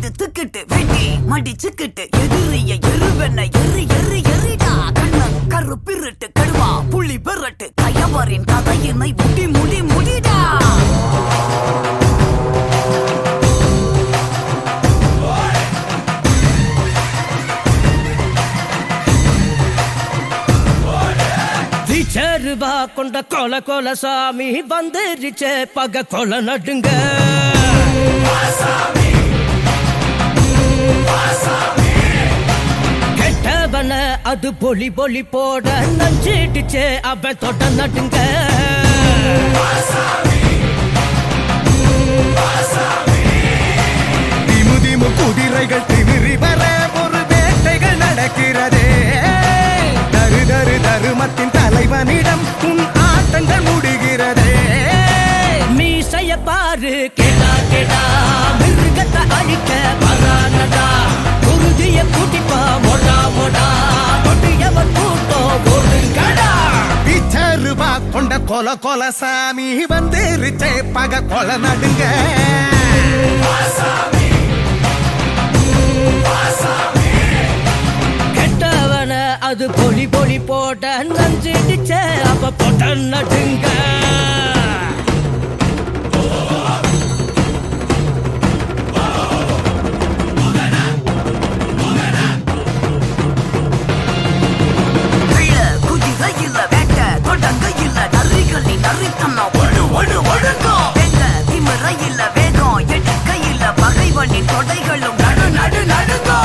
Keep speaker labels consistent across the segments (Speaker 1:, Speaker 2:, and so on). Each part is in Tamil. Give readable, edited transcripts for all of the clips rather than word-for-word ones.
Speaker 1: எடுத்துக்கிட்டு வெட்டி மடிச்சுக்கிட்டு எதிரிய எருவென்ன எரிடா கண்ணன் கருப்பிருட்டு கடுவா புள்ளி பெறட்டு கயவரின் கதையினை முடிடா.
Speaker 2: சேருவா கொண்ட கொல சாமி வந்துருச்சே பக கொல நடுங்க. கெட்டவன அது பொலி போட நஞ்சிடுச்சே அவன் தொட்ட நடுங்க.
Speaker 3: திமுதிமு குதிரைகள் திமிரி வர ஒரு வேட்டைகள் நடக்கிறதே. தருமத்தின் தலைவனிடம் உன் ஆட்டங்கள் முடிகிறதே.
Speaker 2: மீசைய பாரு கேடா மிருகத்தை அழிக்க வரானடா. குருதிய கூட்டிப்பா மொடா கொட்டியவன் கூட்டம் ஓடுங்கடா.
Speaker 3: பிச்சருவா கொண்ட கொல சாமி வந்துருச்சே பக கொல நடுங்க.
Speaker 2: அது பொலி போட நஞ்சிடுச்சே அவ போட்ட நடுங்க.
Speaker 1: குதிரை இல்ல வேட்ட தொடங்க இல்ல நரிகளின் நரித்தனம் ஒழுங்கோ. எங்க திமிரை இல்ல வேகம் எடுக்க இல்ல பகைவனின் தொடைகளும் நடுங்கோ.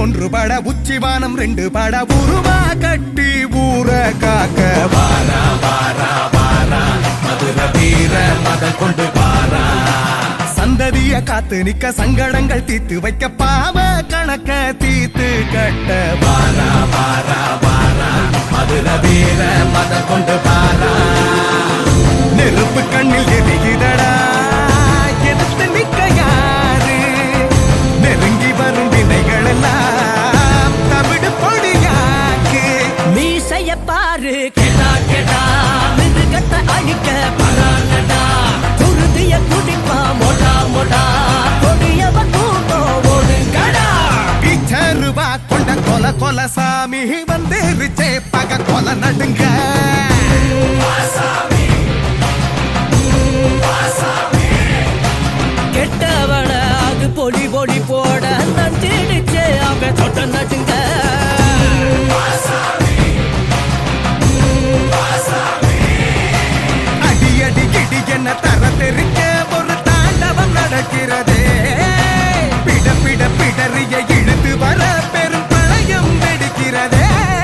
Speaker 3: ஒன்றுபட உச்சிவானம் ரெண்டு பட உருவா கட்டி ஊர காக்க. வாரா மதுர வீர மதம் கொண்டு வாரா. சந்ததிய காத்து நிக்க சங்கடங்கள் தீத்து வைக்க பாவ கணக்க தீத்து கட்ட. வாரா மதுர வீர மதம் கொண்டு வாரா. நெருப்பு கண்ணில் எரிகிறடா எதிர்த்து நிக்க யாரு. நெருங்கி வரும் வினைகள் எல்லாம் தமிழ் பொடியாக்கு.
Speaker 2: மீசைய பாரு கேடா மிருகத்தை அழிக்க வரானடா. குருதிய குடிப்பா மொடா கொடியவன் கூட்டம் ஓடுங்கடா.
Speaker 3: பிச்சருவா கொண்ட கொல சாமி வந்துருச்சே பக கொல நடுங்க.
Speaker 2: கெட்டவன அது பொலி போட நஞ்சிடுச்சே அவன் தொட்ட நடுங்க.
Speaker 3: அடி கிடி என்ன